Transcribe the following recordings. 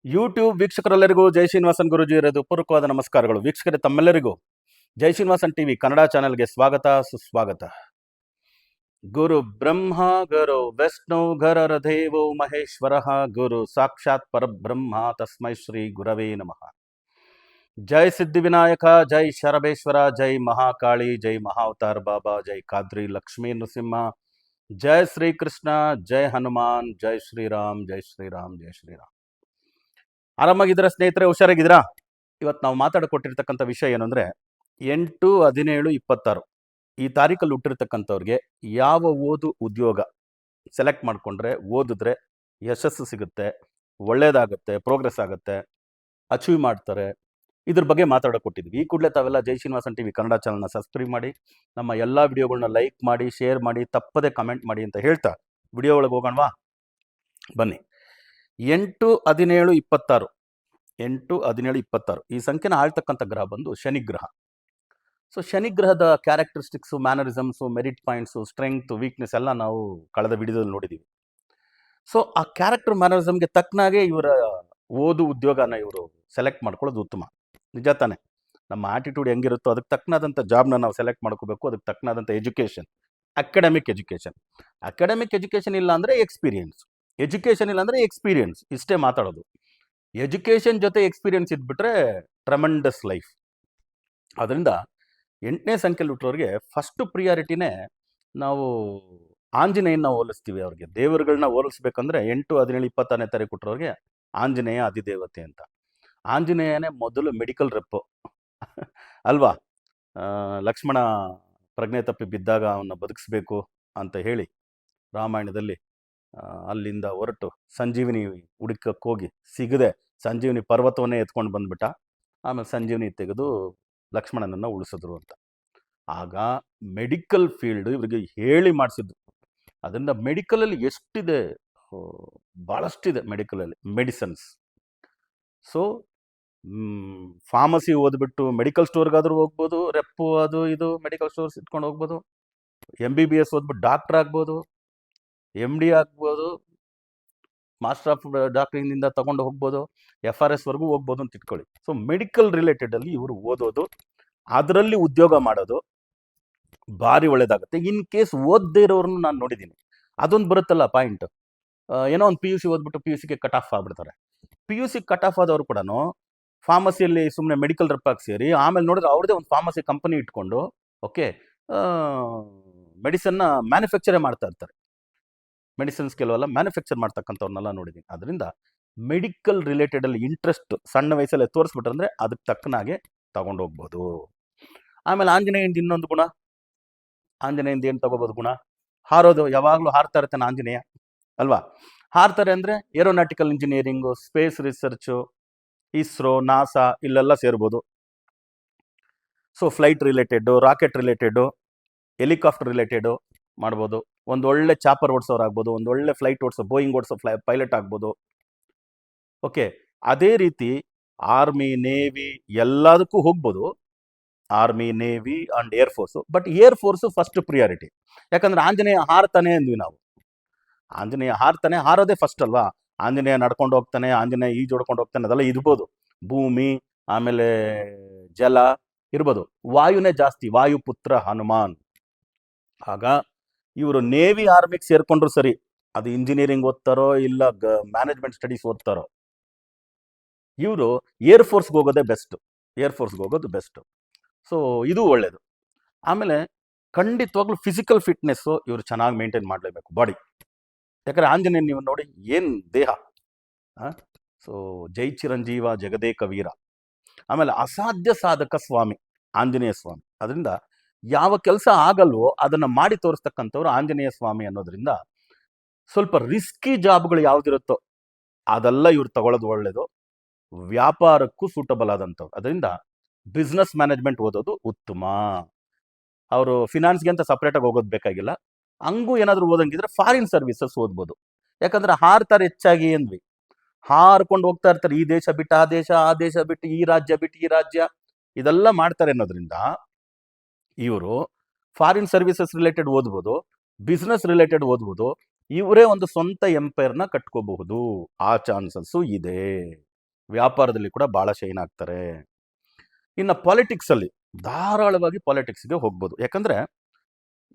YouTube ವೀಕ್ಷಕರೆಲ್ಲರಿಗೂ ಜೈ ಶ್ರೀನಿವಾಸನ್ ಗುರುಜಿ ಇರೋದು ಪೂರ್ವಕವಾದ ನಮಸ್ಕಾರಗಳು. ವೀಕ್ಷಕರೇ, ತಮ್ಮೆಲ್ಲರಿಗೂ ಜೈ ಶ್ರೀನಿವಾಸನ್ ಟಿವಿ ಕನ್ನಡ ಚಾನೆಲ್ಗೆ ಸ್ವಾಗತ ಸುಸ್ವಾಗತ. ಗುರು ಬ್ರಹ್ಮ ಗುರು ವಿಷ್ಣು ಗುರರ ದೇವೋ ಮಹೇಶ್ವರ ಗುರು ಸಾಕ್ಷಾತ್ ಪರಬ್ರಹ್ಮ ತಸ್ಮೈ ಶ್ರೀ ಗುರವೇ ನಮಃ. ಜೈ ಸಿದ್ಧಿವಿನಾಯಕ, ಜೈ ಶರಬೇಶ್ವರ, ಜೈ ಮಹಾಕಾಳಿ, ಜೈ ಮಹಾವತಾರ್ ಬಾಬಾ, ಜೈ ಕಾದ್ರಿ ಲಕ್ಷ್ಮೀ ನೃಸಿಂಹ, ಜೈ ಶ್ರೀಕೃಷ್ಣ, ಜೈ ಹನುಮಾನ್, ಜೈ ಶ್ರೀರಾಮ್, ಜೈ ಶ್ರೀರಾಮ್, ಜೈ ಶ್ರೀರಾಮ್. ಆರಾಮಾಗಿದ್ದೀರಾ ಸ್ನೇಹಿತರೆ? ಹುಷಾರಾಗಿದ್ದೀರಾ? ಇವತ್ತು ನಾವು ಮಾತಾಡಿಕೊಟ್ಟಿರ್ತಕ್ಕಂಥ ವಿಷಯ ಏನು ಅಂದರೆ 8, 17, 26 ಈ ತಾರೀಕಲ್ಲಿ ಹುಟ್ಟಿರ್ತಕ್ಕಂಥವ್ರಿಗೆ ಯಾವ ಉದ್ಯೋಗ ಸೆಲೆಕ್ಟ್ ಮಾಡಿಕೊಂಡ್ರೆ ಓದಿದ್ರೆ ಯಶಸ್ಸು ಸಿಗುತ್ತೆ, ಒಳ್ಳೇದಾಗುತ್ತೆ, ಪ್ರೋಗ್ರೆಸ್ ಆಗುತ್ತೆ, ಅಚೀವ್ ಮಾಡ್ತಾರೆ, ಇದ್ರ ಬಗ್ಗೆ ಮಾತಾಡೋಕೊಟ್ಟಿದ್ವಿ. ಈ ಕೂಡಲೇ ತಾವೆಲ್ಲ ಜೈ ಶ್ರೀನಿವಾಸನ್ ಟಿವಿ ಕನ್ನಡ ಚಾನಲ್ನ ಸಬ್ಸ್ಕ್ರೈಬ್ ಮಾಡಿ, ನಮ್ಮ ಎಲ್ಲ ವಿಡಿಯೋಗಳನ್ನ ಲೈಕ್ ಮಾಡಿ, ಶೇರ್ ಮಾಡಿ, ತಪ್ಪದೆ ಕಮೆಂಟ್ ಮಾಡಿ ಅಂತ ಹೇಳ್ತಾ ವಿಡಿಯೋ ಒಳಗೆ ಹೋಗೋಣವಾ? ಬನ್ನಿ. 8, 17, 26 8, 17, 26 ಈ ಸಂಖ್ಯೆನ ಆಳ್ತಕ್ಕಂಥ ಗ್ರಹ ಬಂದು ಶನಿಗ್ರಹ. ಸೊ ಶನಿಗ್ರಹದ characteristics, mannerisms, merit points, strength, weakness ಎಲ್ಲ ನಾವು ಕಳೆದ ವಿಡಿಯೋದಲ್ಲಿ ನೋಡಿದ್ದೀವಿ. ಸೊ ಆ ಕ್ಯಾರೆಕ್ಟರ್ ಮ್ಯಾನರಿಸಮ್ಗೆ ತಕ್ಕನಾಗೆ ಇವರ ಉದ್ಯೋಗನ ಇವರು ಸೆಲೆಕ್ಟ್ ಮಾಡ್ಕೊಳ್ಳೋದು ಉತ್ತಮ. ನಿಜ ತಾನೆ? ನಮ್ಮ ಆಟಿಟ್ಯೂಡ್ ಹೆಂಗಿರುತ್ತೋ ಅದಕ್ಕೆ ತಕ್ಕನಾದಂಥ ಜಾಬ್ನ ನಾವು ಸೆಲೆಕ್ಟ್ ಮಾಡ್ಕೋಬೇಕು. ಅದಕ್ಕೆ ತಕ್ಕನಾದಂಥ ಎಜುಕೇಷನ್, ಅಕಾಡೆಮಿಕ್ ಎಜುಕೇಷನ್ ಇಲ್ಲ ಅಂದರೆ ಎಕ್ಸ್ಪೀರಿಯನ್ಸ್, ಎಜುಕೇಷನ್ ಇಲ್ಲ ಅಂದರೆ ಎಕ್ಸ್ಪೀರಿಯನ್ಸ್, ಇಷ್ಟೇ ಮಾತಾಡೋದು. ಎಜುಕೇಷನ್ ಜೊತೆ ಎಕ್ಸ್ಪೀರಿಯನ್ಸ್ ಇದ್ಬಿಟ್ರೆ ಟ್ರಮೆಂಡಸ್ ಲೈಫ್. ಅದರಿಂದ 8ನೇ ಸಂಖ್ಯೆಯಲ್ಲಿ ಹುಟ್ಟೋರಿಗೆ ಫಸ್ಟ್ ಪ್ರಿಯಾರಿಟಿನೇ ನಾವು ಆಂಜನೇಯನ ಹೋಲಿಸ್ತೀವಿ. ಅವ್ರಿಗೆ ದೇವರುಗಳನ್ನ ಹೋಲಿಸ್ಬೇಕಂದ್ರೆ 8, 17, 26ನೇ ತಾರೀಕು ಹುಟ್ಟೋರಿಗೆ ಆಂಜನೇಯ ಅಧಿದೇವತೆ ಅಂತ. ಆಂಜನೇಯನೇ ಮೊದಲು ಮೆಡಿಕಲ್ ರೆಪ್ಪು ಅಲ್ವಾ? ಲಕ್ಷ್ಮಣ ಪ್ರಜ್ಞೆ ತಪ್ಪಿ ಬಿದ್ದಾಗ ಅವನ್ನ ಬದುಕಿಸ್ಬೇಕು ಅಂತ ಹೇಳಿ ರಾಮಾಯಣದಲ್ಲಿ ಅಲ್ಲಿಂದ ಹೊರಟು ಸಂಜೀವಿನಿ ಹುಡುಕಕ್ಕೆ ಹೋಗಿ ಸಿಗದೆ ಸಂಜೀವಿನಿ ಪರ್ವತವನ್ನೇ ಎತ್ಕೊಂಡು ಬಂದ್ಬಿಟ್ಟ. ಆಮೇಲೆ ಸಂಜೀವಿನಿ ತೆಗೆದು ಲಕ್ಷ್ಮಣನನ್ನು ಉಳಿಸಿದ್ರು ಅಂತ. ಆಗ ಮೆಡಿಕಲ್ ಫೀಲ್ಡ್ ಇವರಿಗೆ ಹೇಳಿ ಮಾಡಿಸಿದ್ರು. ಅದರಿಂದ ಮೆಡಿಕಲಲ್ಲಿ ಎಷ್ಟಿದೆ, ಭಾಳಷ್ಟಿದೆ ಮೆಡಿಕಲಲ್ಲಿ, ಮೆಡಿಸನ್ಸ್. ಸೊ ಫಾರ್ಮಸಿ ಓದ್ಬಿಟ್ಟು ಮೆಡಿಕಲ್ ಸ್ಟೋರ್ಗಾದ್ರೂ ಹೋಗ್ಬೋದು, ರೆಪ್ಪು ಅದು ಇದು ಮೆಡಿಕಲ್ ಸ್ಟೋರ್ಸ್ ಇಟ್ಕೊಂಡು ಹೋಗ್ಬೋದು. MBBS ಓದ್ಬಿಟ್ಟು ಡಾಕ್ಟರ್ ಆಗ್ಬೋದು, MD ಆಗ್ಬೋದು, ಮಾಸ್ಟರ್ ಆಫ್ ಡಾಕ್ಟ್ರಿಂಗಿಂದ ತಗೊಂಡು ಹೋಗ್ಬೋದು, FRS ವರೆಗೂ ಹೋಗ್ಬೋದು ಅಂತ ಇಟ್ಕೊಳ್ಳಿ. ಸೊ ಮೆಡಿಕಲ್ ರಿಲೇಟೆಡಲ್ಲಿ ಇವರು ಓದೋದು, ಅದರಲ್ಲಿ ಉದ್ಯೋಗ ಮಾಡೋದು ಭಾರಿ ಒಳ್ಳೇದಾಗುತ್ತೆ. ಇನ್ ಕೇಸ್ ಓದದೇ ಇರೋರನ್ನು ನಾನು ನೋಡಿದ್ದೀನಿ. ಅದೊಂದು ಬರುತ್ತಲ್ಲ ಪಾಯಿಂಟ್, ಏನೋ ಒಂದು PUC ಓದ್ಬಿಟ್ಟು PUCಗೆ ಕಟ್ ಆಫ್ ಆಗ್ಬಿಡ್ತಾರೆ. PUC ಕಟ್ ಆಫ್ ಆದವರು ಕೂಡ ಫಾರ್ಮಸಿಯಲ್ಲಿ ಸುಮ್ಮನೆ ಮೆಡಿಕಲ್ ರೆಪ್ಪಾಗಿ ಸೇರಿ ಆಮೇಲೆ ನೋಡಿದ್ರೆ ಅವ್ರದ್ದೇ ಒಂದು ಫಾರ್ಮಸಿ ಕಂಪನಿ ಇಟ್ಕೊಂಡು ಓಕೆ ಮೆಡಿಸನ್ನ ಮ್ಯಾನುಫ್ಯಾಕ್ಚರೇ ಮಾಡ್ತಾ ಇರ್ತಾರೆ. ಮೆಡಿಸಿನ್ಸ್ ಕೆಲವೆಲ್ಲ ಮ್ಯಾನುಫ್ಯಾಕ್ಚರ್ ಮಾಡ್ತಕ್ಕಂಥವ್ರನ್ನೆಲ್ಲ ನೋಡಿದ್ದೀನಿ. ಅದರಿಂದ ಮೆಡಿಕಲ್ ರಿಲೇಟೆಡಲ್ಲಿ ಇಂಟ್ರೆಸ್ಟ್ ಸಣ್ಣ ವಯಸ್ಸಲ್ಲೇ ತೋರಿಸ್ಬಿಟ್ರಂದ್ರೆ ಅದಕ್ಕೆ ತಕ್ಕನಾಗೆ ತಗೊಂಡು ಹೋಗ್ಬೋದು. ಆಮೇಲೆ ಆಂಜನೇಯಂದು ಇನ್ನೊಂದು ಗುಣ, ಆಂಜನೇಯಂದು ಏನು ತಗೋಬೋದು ಗುಣ? ಹಾರೋದು, ಯಾವಾಗಲೂ ಹಾರ್ತಾ ಇರ್ತಾನೆ ಆಂಜನೇಯ ಅಲ್ವಾ? ಹಾರ್ತಾರೆ ಅಂದರೆ aeronautical engineering, space research, ISRO, NASA ಇಲ್ಲೆಲ್ಲ ಸೇರ್ಬೋದು. So flight related, rocket related, helicopter related ಮಾಡ್ಬೋದು. ಒಂದು ಒಳ್ಳೆ ಚಾಪರ್ ಓಡಿಸೋರು ಆಗ್ಬೋದು, ಒಂದು ಒಳ್ಳೆ ಫ್ಲೈಟ್ ಬೋಯಿಂಗ್ ಓಡಿಸೋ ಪೈಲಟ್ ಆಗ್ಬೋದು. ಓಕೆ, ಅದೇ ರೀತಿ ಆರ್ಮಿ, ನೇವಿ ಎಲ್ಲದಕ್ಕೂ ಹೋಗ್ಬೋದು. Army, navy and air force. But air force first priority. ಯಾಕಂದರೆ ಆಂಜನೇಯ ಹಾರ್ತಾನೆ ಅಂದ್ವಿ ನಾವು. ಆಂಜನೇಯ ಹಾರ್ತಾನೆ, ಹಾರೋದೇ ಫಸ್ಟ್ ಅಲ್ವಾ? ಆಂಜನೇಯ ನಡ್ಕೊಂಡು ಹೋಗ್ತಾನೆ, ಆಂಜನೇಯ ಈಜೊಡ್ಕೊಂಡು ಹೋಗ್ತಾನೆ, ಅದೆಲ್ಲ ಇರ್ಬೋದು. ಭೂಮಿ ಆಮೇಲೆ ಜಲ ಇರ್ಬೋದು. ವಾಯುನೇ ಜಾಸ್ತಿ, ವಾಯುಪುತ್ರ ಹನುಮಾನ್. ಆಗ ಇವರು ನೇವಿ ಆರ್ಮಿಗೆ ಸೇರ್ಕೊಂಡ್ರು ಸರಿ, ಅದು ಇಂಜಿನಿಯರಿಂಗ್ ಓದ್ತಾರೋ ಇಲ್ಲ ಮ್ಯಾನೇಜ್ಮೆಂಟ್ ಸ್ಟಡೀಸ್ ಓದ್ತಾರೋ, ಇವರು ಏರ್ಫೋರ್ಸ್ಗೆ ಹೋಗೋದು ಬೆಸ್ಟ್. ಸೊ ಇದು ಒಳ್ಳೆಯದು. ಆಮೇಲೆ ಖಂಡಿತವಾಗ್ಲೂ ಫಿಸಿಕಲ್ ಫಿಟ್ನೆಸ್ಸು ಇವರು ಚೆನ್ನಾಗಿ ಮೇಂಟೈನ್ ಮಾಡಲೇಬೇಕು ಬಾಡಿ. ಯಾಕಂದರೆ ಆಂಜನೇಯ ನೀವು ನೋಡಿ ಏನು ದೇಹ. ಸೊ ಜೈ ಚಿರಂಜೀವ ಜಗದೇಕ ವೀರ. ಆಮೇಲೆ ಅಸಾಧ್ಯ ಸಾಧಕ ಸ್ವಾಮಿ ಆಂಜನೇಯ ಸ್ವಾಮಿ. ಅದರಿಂದ ಯಾವ ಕೆಲಸ ಆಗಲ್ವೋ ಅದನ್ನು ಮಾಡಿ ತೋರಿಸ್ತಕ್ಕಂಥವ್ರು ಆಂಜನೇಯ ಸ್ವಾಮಿ ಅನ್ನೋದ್ರಿಂದ ಸ್ವಲ್ಪ ರಿಸ್ಕಿ ಜಾಬ್ಗಳು ಯಾವುದಿರುತ್ತೋ ಅದೆಲ್ಲ ಇವ್ರು ತಗೊಳ್ಳೋದು ಒಳ್ಳೆಯದು. ವ್ಯಾಪಾರಕ್ಕೂ ಸೂಟಬಲ್ ಆದಂಥವ್ರು. ಅದರಿಂದ ಬಿಸ್ನೆಸ್ ಮ್ಯಾನೇಜ್ಮೆಂಟ್ ಓದೋದು ಉತ್ತಮ. ಅವರು ಫಿನಾನ್ಸ್ಗೆ ಅಂತ ಸಪ್ರೇಟಾಗಿ ಹೋಗೋದು ಬೇಕಾಗಿಲ್ಲ. ಹಂಗೂ ಏನಾದರೂ ಓದಂಗಿದ್ರೆ ಫಾರಿನ್ ಸರ್ವಿಸಸ್ ಓದ್ಬೋದು. ಯಾಕಂದರೆ ಹಾರ್ತಾರೆ ಹೆಚ್ಚಾಗಿ ಅಂದ್ವಿ, ಹಾರ್ಕೊಂಡು ಹೋಗ್ತಾ ಇರ್ತಾರೆ. ಈ ದೇಶ ಬಿಟ್ಟು ಆ ದೇಶ, ಆ ದೇಶ ಬಿಟ್ಟು ಈ ರಾಜ್ಯ ಬಿಟ್ಟು ಈ ರಾಜ್ಯ, ಇದೆಲ್ಲ ಮಾಡ್ತಾರೆ ಅನ್ನೋದ್ರಿಂದ ಇವರು ಫಾರಿನ್ ಸರ್ವಿಸಸ್ ರಿಲೇಟೆಡ್ ಓದ್ಬೋದು, ಬಿಸ್ನೆಸ್ ರಿಲೇಟೆಡ್ ಓದ್ಬೋದು. ಇವರೇ ಒಂದು ಸ್ವಂತ ಎಂಪೈರ್ನ ಕಟ್ಕೋಬಹುದು, ಆ ಚಾನ್ಸಸ್ಸು ಇದೆ. ವ್ಯಾಪಾರದಲ್ಲಿ ಕೂಡ ಭಾಳ ಶೈನ್ ಆಗ್ತಾರೆ. ಇನ್ನು ಪಾಲಿಟಿಕ್ಸಲ್ಲಿ ಧಾರಾಳವಾಗಿ ಪಾಲಿಟಿಕ್ಸ್ಗೆ ಹೋಗ್ಬೋದು. ಯಾಕಂದರೆ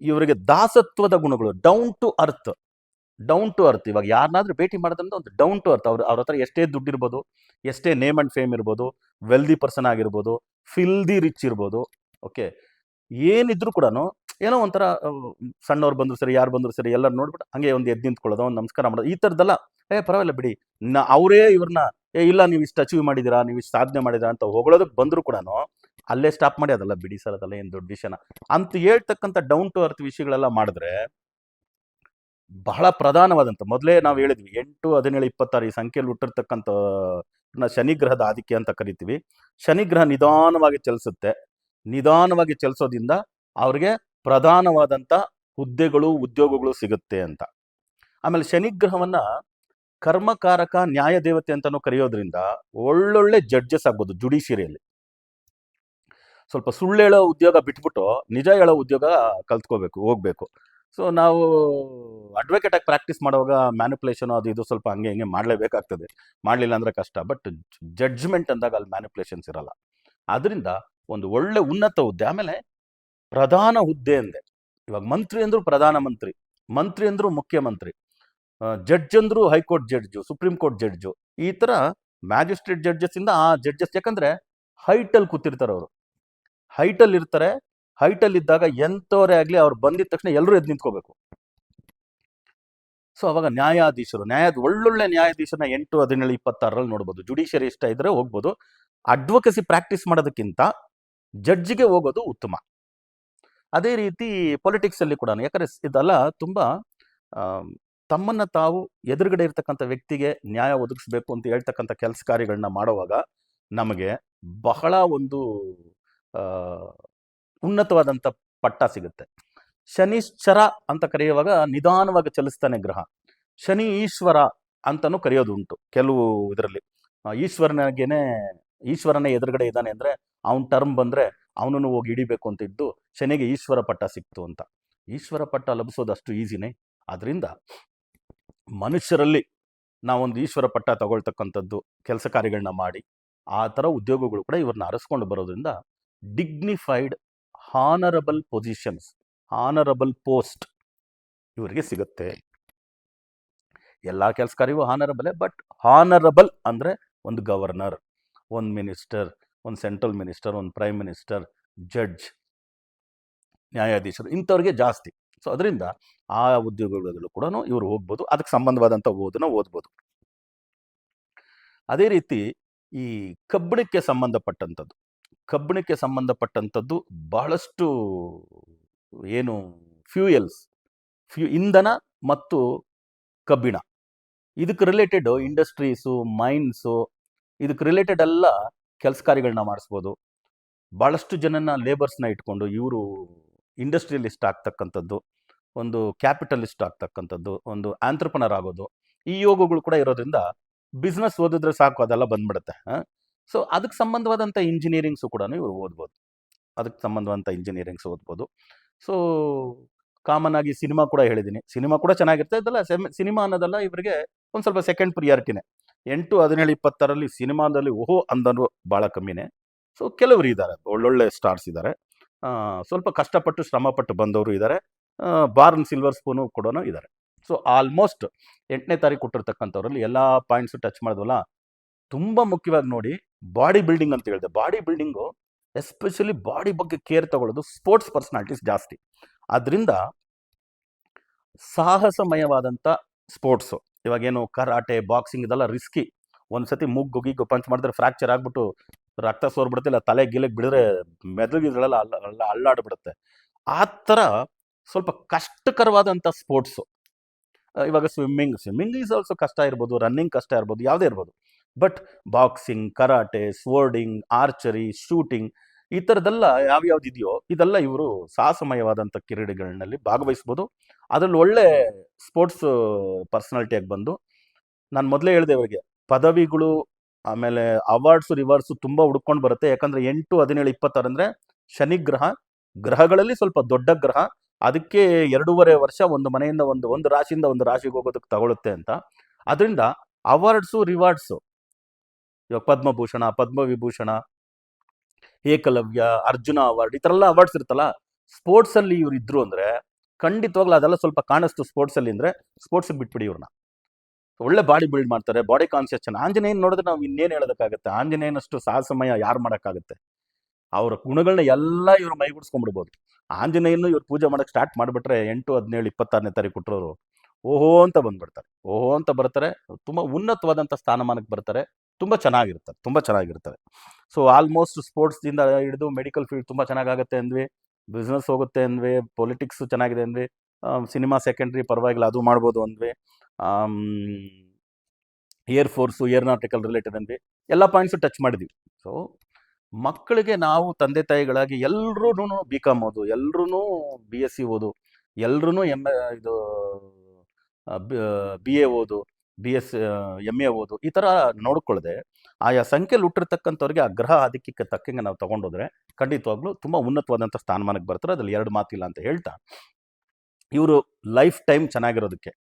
ಇವರಿಗೆ ದಾಸತ್ವದ ಗುಣಗಳು, ಡೌನ್ ಟು ಅರ್ತ್. ಇವಾಗ ಯಾರನ್ನಾದ್ರೂ ಭೇಟಿ ಮಾಡೋದ್ರಿಂದ ಒಂದು ಡೌನ್ ಟು ಅರ್ತ್. ಅವ್ರ ಹತ್ರ ಎಷ್ಟೇ ದುಡ್ಡಿರ್ಬೋದು, ಎಷ್ಟೇ ನೇಮ್ ಆ್ಯಂಡ್ ಫೇಮ್ ಇರ್ಬೋದು, ವೆಲ್ದಿ ಪರ್ಸನ್ ಆಗಿರ್ಬೋದು, ಫಿಲ್ದಿ ರಿಚ್ ಇರ್ಬೋದು, ಓಕೆ, ಏನಿದ್ರು ಕೂಡ ಏನೋ ಒಂಥರ ಸಣ್ಣವ್ರು ಬಂದ್ರು ಸರಿ, ಯಾರು ಬಂದ್ರು ಸರಿ, ಎಲ್ಲರೂ ನೋಡ್ಬಿಟ್ಟು ಹಂಗೆ ಒಂದು ಎದ್ದು ನಿಂತ್ಕೊಳ್ಳೋದು, ಒಂದು ನಮಸ್ಕಾರ ಮಾಡೋದು, ಈ ಥರದ್ದೆಲ್ಲ ಪರವಾಗಿಲ್ಲ ಬಿಡಿ, ಅವರೇ ಇವ್ರನ್ನ ಇಲ್ಲ ನೀವು ಇಷ್ಟು ಅಚೀವ್ ಮಾಡಿದ್ದೀರಾ, ನೀವು ಇಷ್ಟು ಸಾಧನೆ ಮಾಡಿದ್ದೀರಾ ಅಂತ ಹೊಗಳೋದಕ್ಕೆ ಬಂದರೂ ಕೂಡ ಅಲ್ಲೇ ಸ್ಟಾಪ್ ಮಾಡಿ ಅದೆಲ್ಲ ಬಿಡಿ ಸರ್, ಅದೆಲ್ಲ ಏನು ದೊಡ್ಡ ವಿಷಯನ ಅಂತ ಹೇಳ್ತಕ್ಕಂಥ ಡೌನ್ ಟು ಅರ್ತ್ ವಿಷಯಗಳೆಲ್ಲ ಮಾಡಿದ್ರೆ ಬಹಳ ಪ್ರಧಾನವಾದಂಥ, ಮೊದಲೇ ನಾವು ಹೇಳಿದ್ವಿ 8, 17, 26 ಈ ಸಂಖ್ಯೆಯಲ್ಲಿ ಹುಟ್ಟಿರ್ತಕ್ಕಂಥ ಶನಿಗ್ರಹದ ಆಧಿಕ್ಯ ಅಂತ ಕರಿತೀವಿ. ಶನಿಗ್ರಹ ನಿಧಾನವಾಗಿ ಚಲಿಸುತ್ತೆ. ನಿಧಾನವಾಗಿ ಚಲಿಸೋದ್ರಿಂದ ಅವ್ರಿಗೆ ಪ್ರಧಾನವಾದಂಥ ಹುದ್ದೆಗಳು, ಉದ್ಯೋಗಗಳು ಸಿಗುತ್ತೆ ಅಂತ. ಆಮೇಲೆ ಶನಿಗ್ರಹವನ್ನ ಕರ್ಮಕಾರಕ ನ್ಯಾಯ ದೇವತೆ ಅಂತಲೂ ಕರೆಯೋದ್ರಿಂದ ಒಳ್ಳೊಳ್ಳೆ ಜಡ್ಜಸ್ ಆಗ್ಬೋದು ಜುಡಿಷಿಯರಿಯಲ್ಲಿ. ಸ್ವಲ್ಪ ಸುಳ್ಳು ಹೇಳೋ ಉದ್ಯೋಗ ಬಿಟ್ಬಿಟ್ಟು ನಿಜ ಹೇಳೋ ಉದ್ಯೋಗ ಹೋಗ್ಬೇಕು. ಸೊ ನಾವು ಅಡ್ವೊಕೇಟ್ ಆಗಿ ಪ್ರಾಕ್ಟೀಸ್ ಮಾಡುವಾಗ ಮ್ಯಾನಿಪುಲೇಷನ್ ಅದು ಇದು ಸ್ವಲ್ಪ ಹಂಗೆ ಹಿಂಗೆ ಮಾಡಲೇಬೇಕಾಗ್ತದೆ. ಮಾಡಲಿಲ್ಲ ಅಂದರೆ ಕಷ್ಟ. ಬಟ್ ಜಡ್ಜ್ಮೆಂಟ್ ಅಂದಾಗ ಅಲ್ಲಿ ಮ್ಯಾನಿಪುಲೇಷನ್ಸ್ ಇರಲ್ಲ. ಆದ್ದರಿಂದ ಒಂದು ಒಳ್ಳೆ ಉನ್ನತ ಹುದ್ದೆ. ಆಮೇಲೆ ಪ್ರಧಾನ ಹುದ್ದೆ ಅಂದೆ, ಇವಾಗ ಮಂತ್ರಿ ಅಂದರೂ ಪ್ರಧಾನಮಂತ್ರಿ, ಮಂತ್ರಿ ಅಂದರೂ ಮುಖ್ಯಮಂತ್ರಿ, ಜಡ್ಜ್ ಅಂದರೂ high court judge, supreme court judge, ಈ ಥರ ಮ್ಯಾಜಿಸ್ಟ್ರೇಟ್ ಜಡ್ಜಸ್ಸಿಂದ ಆ ಜಡ್ಜಸ್, ಯಾಕಂದರೆ ಹೈಟಲ್ಲಿ ಕೂತಿರ್ತಾರೆ ಅವರು, ಹೈಟಲ್ಲಿ ಇರ್ತಾರೆ. ಹೈಟಲ್ಲಿ ಇದ್ದಾಗ ಎಂಥವರೇ ಆಗಲಿ ಅವ್ರು ಬಂದಿದ ತಕ್ಷಣ ಎಲ್ಲರೂ ಎದ್ದು ನಿಂತ್ಕೋಬೇಕು. ಸೊ ಅವಾಗ ನ್ಯಾಯಾಧೀಶರು, ಒಳ್ಳೊಳ್ಳೆ ನ್ಯಾಯಾಧೀಶರನ್ನ 8, 17, 26ರಲ್ಲಿ ನೋಡ್ಬೋದು. ಜುಡಿಷಿಯರಿ ಇಷ್ಟ ಇದ್ದರೆ ಹೋಗ್ಬೋದು. ಅಡ್ವೊಕಸಿ ಪ್ರಾಕ್ಟೀಸ್ ಮಾಡೋದಕ್ಕಿಂತ ಜಡ್ಜಿಗೆ ಹೋಗೋದು ಉತ್ತಮ. ಅದೇ ರೀತಿ ಪೊಲಿಟಿಕ್ಸಲ್ಲಿ ಕೂಡ, ಯಾಕಂದರೆ ಇದೆಲ್ಲ ತುಂಬ ತಮ್ಮನ್ನು ತಾವು ಎದುರುಗಡೆ ಇರ್ತಕ್ಕಂಥ ವ್ಯಕ್ತಿಗೆ ನ್ಯಾಯ ಒದಗಿಸ್ಬೇಕು ಅಂತ ಹೇಳ್ತಕ್ಕಂಥ ಕೆಲಸ ಕಾರ್ಯಗಳನ್ನ ಮಾಡುವಾಗ ನಮಗೆ ಬಹಳ ಒಂದು ಉನ್ನತವಾದಂಥ ಪಟ್ಟ ಸಿಗುತ್ತೆ. ಶನಿಶ್ಚರ ಅಂತ ಕರೆಯುವಾಗ ನಿಧಾನವಾಗಿ ಚಲಿಸ್ತಾನೆ ಗ್ರಹ. ಶನಿ ಈಶ್ವರ ಅಂತಲೂ ಕರೆಯೋದು ಉಂಟು ಕೆಲವು ಇದರಲ್ಲಿ. ಈಶ್ವರನೇ ಎದುರುಗಡೆ ಇದ್ದಾನೆ ಅಂದರೆ ಅವನ ಟರ್ಮ್ ಬಂದರೆ ಅವನನ್ನು ಹೋಗಿ ಹಿಡಿಬೇಕು ಅಂತ ಇದ್ದು ಶನಿಗೆ ಈಶ್ವರ ಪಟ್ಟ ಸಿಕ್ತು ಅಂತ. ಈಶ್ವರ ಪಟ್ಟ ಲಭಿಸೋದು ಅಷ್ಟು ಈಸಿನೇ. ಆದ್ದರಿಂದ ಮನುಷ್ಯರಲ್ಲಿ ನಾವೊಂದು ಈಶ್ವರ ಪಟ್ಟ ತಗೊಳ್ತಕ್ಕಂಥದ್ದು, ಕೆಲಸ ಕಾರ್ಯಗಳನ್ನ ಮಾಡಿ ಆ ಥರ ಉದ್ಯೋಗಗಳು ಕೂಡ ಇವ್ರನ್ನ ಅರಸ್ಕೊಂಡು ಬರೋದ್ರಿಂದ dignified honourable positions, honourable post ಇವರಿಗೆ ಸಿಗುತ್ತೆ. ಎಲ್ಲ ಕೆಲಸ ಕಾರ್ಯವೂ ಹಾನರಬಲೇ. ಬಟ್ ಹಾನರಬಲ್ ಅಂದರೆ ಒಂದು ಗವರ್ನರ್, ಒಂದು ಮಿನಿಸ್ಟರ್, ಒಂದು ಸೆಂಟ್ರಲ್ ಮಿನಿಸ್ಟರ್, ಒಂದು ಪ್ರೈಮ್ ಮಿನಿಸ್ಟರ್, ಜಡ್ಜ್, ನ್ಯಾಯಾಧೀಶರು, ಇಂಥವ್ರಿಗೆ ಜಾಸ್ತಿ. ಸೊ ಅದರಿಂದ ಆ ಉದ್ಯೋಗಗಳು ಕೂಡ ಇವರು ಹೋಗ್ಬೋದು. ಅದಕ್ಕೆ ಸಂಬಂಧವಾದಂಥ ಓದ್ಬೋದು. ಅದೇ ರೀತಿ ಈ ಕಬ್ಬಿಣಕ್ಕೆ ಸಂಬಂಧಪಟ್ಟಂಥದ್ದು ಬಹಳಷ್ಟು ಏನು ಇಂಧನ ಮತ್ತು ಕಬ್ಬಿಣ, ಇದಕ್ಕೆ ರಿಲೇಟೆಡ್ ಇಂಡಸ್ಟ್ರೀಸು, ಮೈನ್ಸು, ಇದಕ್ಕೆ ರಿಲೇಟೆಡ್ ಎಲ್ಲ ಕೆಲಸ ಕಾರ್ಯಗಳನ್ನ ಮಾಡಿಸ್ಬೋದು. ಭಾಳಷ್ಟು ಜನನ ಲೇಬರ್ಸ್ನ ಇಟ್ಕೊಂಡು ಇವರು ಇಂಡಸ್ಟ್ರಿಯಲಿಸ್ಟ್ ಆಗ್ತಕ್ಕಂಥದ್ದು, ಒಂದು ಕ್ಯಾಪಿಟಲಿಸ್ಟ್ ಆಗ್ತಕ್ಕಂಥದ್ದು, ಒಂದು ಆಂಟ್ರಪ್ರನರ್ ಆಗೋದು, ಈ ಯೋಗಗಳು ಕೂಡ ಇರೋದ್ರಿಂದ ಬಿಸ್ನೆಸ್ ಓದಿದ್ರೆ ಸಾಕು ಅದೆಲ್ಲ ಬಂದ್ಬಿಡುತ್ತೆ. ಸೊ ಅದಕ್ಕೆ ಸಂಬಂಧವಾದಂಥ ಇಂಜಿನಿಯರಿಂಗ್ಸು ಕೂಡ ಇವರು ಓದ್ಬೋದು. ಸೊ ಕಾಮನ್ ಆಗಿ ಸಿನಿಮಾ ಕೂಡ ಹೇಳಿದ್ದೀನಿ, ಸಿನಿಮಾ ಕೂಡ ಚೆನ್ನಾಗಿರುತ್ತೆ. ಇದೆಲ್ಲ ಸಿನಿಮಾ ಅನ್ನೋದೆಲ್ಲ ಇವರಿಗೆ ಒಂದು ಸ್ವಲ್ಪ ಸೆಕೆಂಡ್ ಪ್ರಿಯಾರಿಟಿನೇ. 8, 17, 26ರಲ್ಲಿ ಸಿನಿಮಾದಲ್ಲಿ ಅಂದನು ಭಾಳ ಕಮ್ಮಿನೇ. ಸೊ ಕೆಲವರು ಇದ್ದಾರೆ, ಒಳ್ಳೊಳ್ಳೆ ಸ್ಟಾರ್ಸ್ ಇದ್ದಾರೆ, ಸ್ವಲ್ಪ ಕಷ್ಟಪಟ್ಟು ಶ್ರಮಪಟ್ಟು ಬಂದವರು ಇದ್ದಾರೆ, ಬಾರ್ನ್ ಸಿಲ್ವರ್ ಸ್ಪೂನು ಕೂಡ ಇದ್ದಾರೆ. ಸೊ ಆಲ್ಮೋಸ್ಟ್ 8ನೇ ತಾರೀಕು ಕೊಟ್ಟಿರ್ತಕ್ಕಂಥವ್ರಲ್ಲಿ ಎಲ್ಲ ಪಾಯಿಂಟ್ಸು ಟಚ್ ಮಾಡಿದ್ವಲ್ಲ. ತುಂಬ ಮುಖ್ಯವಾಗಿ ನೋಡಿ, ಬಾಡಿ ಬಿಲ್ಡಿಂಗ್ ಅಂತ ಹೇಳಿದೆ. ಬಾಡಿ ಬಿಲ್ಡಿಂಗು ಎಸ್ಪೆಷಲಿ ಬಾಡಿ ಬಗ್ಗೆ ಕೇರ್ ತಗೊಳ್ಳೋದು ಸ್ಪೋರ್ಟ್ಸ್ ಪರ್ಸನಾಲಿಟೀಸ್ ಜಾಸ್ತಿ. ಅದರಿಂದ ಸಾಹಸಮಯವಾದಂಥ ಸ್ಪೋರ್ಟ್ಸು, ಇವಾಗೇನು ಕರಾಟೆ, ಬಾಕ್ಸಿಂಗ್, ಇದೆಲ್ಲ ರಿಸ್ಕಿ. ಒಂದ್ಸತಿ ಮುಗ್ಗಿಗೆ ಪಂಚ್ ಮಾಡಿದ್ರೆ ಫ್ರ್ಯಾಕ್ಚರ್ ಆಗ್ಬಿಟ್ಟು ರಕ್ತ ಸೋರ್ಬಿಡುತ್ತೆ, ಇಲ್ಲ ತಲೆ ಗಿಲೆಗೆ ಬಿಡಿದ್ರೆ ಮೆದುಳಿಗೆಲ್ಲ ಅಲ್ಲಾಡ್ಬಿಡುತ್ತೆ. ಆ ಥರ ಸ್ವಲ್ಪ ಕಷ್ಟಕರವಾದಂಥ ಸ್ಪೋರ್ಟ್ಸು. ಇವಾಗ ಸ್ವಿಮ್ಮಿಂಗ್ ಈಸ್ ಆಲ್ಸೋ ಕಷ್ಟ ಇರ್ಬೋದು, ರನ್ನಿಂಗ್ ಕಷ್ಟ ಇರ್ಬೋದು, ಯಾವುದೇ ಇರ್ಬೋದು. But boxing, karate, swording, archery, shooting, ಈ ಥರದ್ದೆಲ್ಲ ಯಾವ್ಯಾವ್ದಿದೆಯೋ ಇದೆಲ್ಲ ಇವರು ಸಾಹಸಮಯವಾದಂಥ ಕ್ರೀಡೆಗಳಲ್ಲಿ ಭಾಗವಹಿಸ್ಬೋದು. ಅದರಲ್ಲಿ ಒಳ್ಳೆ ಸ್ಪೋರ್ಟ್ಸ್ ಪರ್ಸನಾಲಿಟಿಯಾಗಿ ಬಂದು, ನಾನು ಮೊದಲೇ ಹೇಳಿದೆ ಇವರಿಗೆ ಪದವಿಗಳು, ಆಮೇಲೆ ಅವಾರ್ಡ್ಸು, ರಿವಾರ್ಡ್ಸು ತುಂಬ ಹುಡ್ಕೊಂಡು ಬರುತ್ತೆ. ಯಾಕಂದರೆ 8, 17, 26 ಅಂದರೆ ಶನಿಗ್ರಹ, ಗ್ರಹಗಳಲ್ಲಿ ಸ್ವಲ್ಪ ದೊಡ್ಡ ಗ್ರಹ. ಅದಕ್ಕೆ 2.5 ವರ್ಷ ಒಂದು ಮನೆಯಿಂದ ಒಂದು ರಾಶಿಯಿಂದ ಒಂದು ರಾಶಿಗೆ ಹೋಗೋದಕ್ಕೆ ತಗೊಳುತ್ತೆ ಅಂತ. ಅದರಿಂದ ಅವಾರ್ಡ್ಸು, ರಿವಾರ್ಡ್ಸು ಇವಾಗ ಪದ್ಮಭೂಷಣ, ಪದ್ಮವಿಭೂಷಣ, ಏಕಲವ್ಯ, ಅರ್ಜುನ ಅವಾರ್ಡ್ ಈ ಥರ ಎಲ್ಲ ಅವಾರ್ಡ್ಸ್ ಇರುತ್ತಲ್ಲ, ಸ್ಪೋರ್ಟ್ಸಲ್ಲಿ ಇವ್ರು ಇದ್ರು ಅಂದರೆ ಖಂಡಿತವಾಗ್ಲೂ ಅದೆಲ್ಲ ಸ್ವಲ್ಪ ಕಾಣಿಸ್ತು ಸ್ಪೋರ್ಟ್ಸಲ್ಲಿ ಅಂದರೆ ಸ್ಪೋರ್ಟ್ಸಿಗೆ ಬಿಟ್ಬಿಡಿ ಇವ್ರನ್ನ. ಒಳ್ಳೆ ಬಾಡಿ ಬಿಲ್ಡ್ ಮಾಡ್ತಾರೆ, ಬಾಡಿ ಕಾನ್ಸಿಯಸ್ ಚೆನ್ನಾಗಿ. ಆಂಜನೇಯನ್ ನೋಡಿದ್ರೆ ನಾವು ಇನ್ನೇನು ಹೇಳೋದಕ್ಕಾಗುತ್ತೆ? ಆಂಜನೇಯನಷ್ಟು ಸಾಹಸಮಯ ಯಾರು ಮಾಡೋಕ್ಕಾಗುತ್ತೆ? ಅವರ ಗುಣಗಳನ್ನ ಎಲ್ಲ ಇವ್ರು ಮೈಗೂಡಿಸ್ಕೊಂಡ್ಬಿಡ್ಬೋದು. ಆಂಜನೇಯನು ಇವ್ರು ಪೂಜೆ ಮಾಡೋಕ್ಕೆ ಸ್ಟಾರ್ಟ್ ಮಾಡಿಬಿಟ್ರೆ 8, 17, 26ನೇ ತಾರೀಕು ಕೊಟ್ಟರೋರು ಓಹೋ ಅಂತ ಬಂದ್ಬಿಡ್ತಾರೆ. ಓಹೋ ಅಂತ ಬರ್ತಾರೆ, ತುಂಬ ಉನ್ನತವಾದಂಥ ಸ್ಥಾನಮಾನಕ್ಕೆ ಬರ್ತಾರೆ, ತುಂಬ ಚೆನ್ನಾಗಿರ್ತಾರೆ. ಸೊ ಆಲ್ಮೋಸ್ಟ್ ಸ್ಪೋರ್ಟ್ಸ್ದಿಂದ ಹಿಡಿದು ಮೆಡಿಕಲ್ ಫೀಲ್ಡ್ ತುಂಬ ಚೆನ್ನಾಗಾಗುತ್ತೆ ಅಂದ್ವಿ, ಬಿಸ್ನೆಸ್ ಹೋಗುತ್ತೆ ಅಂದ್ವಿ, ಪೊಲಿಟಿಕ್ಸ್ ಚೆನ್ನಾಗಿದೆ ಅಂದ್ವಿ, ಸಿನಿಮಾ ಸೆಕೆಂಡ್ರಿ ಪರವಾಗಿಲ್ಲ ಅದು ಮಾಡ್ಬೋದು ಅಂದ್ವಿ, ಏರ್ ಫೋರ್ಸು ಏರೋನಾಟಿಕಲ್ ರಿಲೇಟೆಡ್ ಅಂದ್ವಿ, ಎಲ್ಲ ಪಾಯಿಂಟ್ಸು ಟಚ್ ಮಾಡಿದ್ವಿ. ಸೊ ಮಕ್ಕಳಿಗೆ ನಾವು ತಂದೆ ತಾಯಿಗಳಾಗಿ ಎಲ್ರೂ BCom ಓದು, ಎಲ್ರೂ BSc ಓದು, ಎಲ್ರೂ ಇದು BA ಓದು, BS MA ಓದು, ಈ ಥರ ನೋಡ್ಕೊಳ್ಳದೆ ಆಯಾ ಸಂಖ್ಯೆಯಲ್ಲಿ ಹುಟ್ಟಿರ್ತಕ್ಕಂಥವ್ರಿಗೆ ಆ ಗ್ರಹ ಆಧಿಕ್ಯಕ್ಕೆ ತಕ್ಕಂಗೆ ನಾವು ತೊಗೊಂಡೋದ್ರೆ ಖಂಡಿತವಾಗ್ಲೂ ತುಂಬ ಉನ್ನತವಾದಂಥ ಸ್ಥಾನಮಾನಕ್ಕೆ ಬರ್ತಾರೆ. ಅದ್ರಲ್ಲಿ 2 ಮಾತಿಲ್ಲ ಅಂತ ಹೇಳ್ತಾ, ಇವರು ಲೈಫ್ ಟೈಮ್ ಚೆನ್ನಾಗಿರೋದಕ್ಕೆ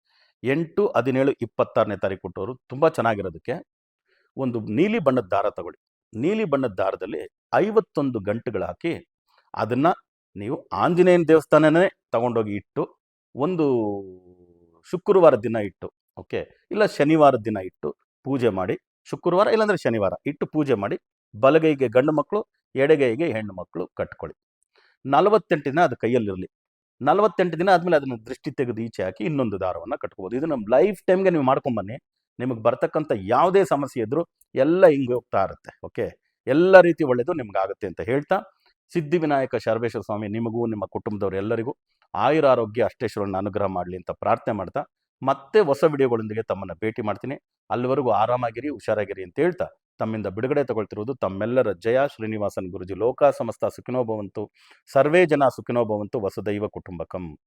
8, 17, 26ನೇ ತಾರೀಕು ಕೊಟ್ಟವರು ತುಂಬ ಚೆನ್ನಾಗಿರೋದಕ್ಕೆ ಒಂದು ನೀಲಿ ಬಣ್ಣದ ದಾರ ತಗೊಳ್ಳಿ. ನೀಲಿ ಬಣ್ಣದ ದಾರದಲ್ಲಿ 51 ಗಂಟುಗಳು ಹಾಕಿ ಅದನ್ನು ನೀವು ಆಂಜನೇಯನ ದೇವಸ್ಥಾನನೇ ತಗೊಂಡೋಗಿ ಇಟ್ಟು, ಒಂದು ಶುಕ್ರವಾರದ ದಿನ ಇಟ್ಟು, ಓಕೆ, ಇಲ್ಲ ಶನಿವಾರದ ದಿನ ಇಟ್ಟು ಪೂಜೆ ಮಾಡಿ, ಶುಕ್ರವಾರ ಇಲ್ಲಾಂದರೆ ಶನಿವಾರ ಇಟ್ಟು ಪೂಜೆ ಮಾಡಿ, ಬಲಗೈಗೆ ಗಂಡು ಮಕ್ಕಳು, ಎಡಗೈಗೆ ಹೆಣ್ಣು ಮಕ್ಕಳು ಕಟ್ಕೊಳ್ಳಿ. 48 ದಿನ ಅದು ಕೈಯಲ್ಲಿರಲಿ. 48 ದಿನ ಆದಮೇಲೆ ಅದನ್ನು ದೃಷ್ಟಿ ತೆಗೆದು ಈಚೆ ಹಾಕಿ ಇನ್ನೊಂದು ದಾರವನ್ನು ಕಟ್ಕೋಬೋದು. ಇದು ನಮ್ಮ ಲೈಫ್ ಟೈಮ್ಗೆ ನೀವು ಮಾಡ್ಕೊಂಬನ್ನಿ. ನಿಮಗೆ ಬರ್ತಕ್ಕಂಥ ಯಾವುದೇ ಸಮಸ್ಯೆ ಇದ್ದರೂ ಎಲ್ಲ ಹಿಂಗೆ ಹೋಗ್ತಾ ಇರುತ್ತೆ. ಓಕೆ, ಎಲ್ಲ ರೀತಿ ಒಳ್ಳೆಯದು ನಿಮ್ಗಾಗುತ್ತೆ ಅಂತ ಹೇಳ್ತಾ, ಸಿದ್ಧಿವಿನಾಯಕ ಶರಬೇಶ್ವರ ಸ್ವಾಮಿ ನಿಮಗೂ ನಿಮ್ಮ ಕುಟುಂಬದವರು ಎಲ್ಲರಿಗೂ ಆಯುರಾರೋಗ್ಯ ಅಷ್ಟೇಶ್ವರನ ಅನುಗ್ರಹ ಮಾಡಲಿ ಅಂತ ಪ್ರಾರ್ಥನೆ ಮಾಡ್ತಾ, ಮತ್ತೆ ಹೊಸ ವಿಡಿಯೋಗಳೊಂದಿಗೆ ತಮ್ಮನ್ನು ಭೇಟಿ ಮಾಡ್ತೀನಿ. ಅಲ್ಲಿವರೆಗೂ ಆರಾಮಾಗಿರಿ, ಹುಷಾರಾಗಿರಿ ಅಂತ ಹೇಳ್ತಾ ತಮ್ಮಿಂದ ಬಿಡುಗಡೆ ತಗೊಳ್ತಿರೋದು ತಮ್ಮೆಲ್ಲರ ಜಯ ಶ್ರೀನಿವಾಸನ್ ಗುರುಜಿ. ಲೋಕ ಸಮಸ್ತ ಸುಖಿನೋ ಭವಂತು, ಸರ್ವೇ ಜನ ಸುಖಿನೋ ಭವಂತು, ವಸುದೈವ ಕುಟುಂಬಕಂ.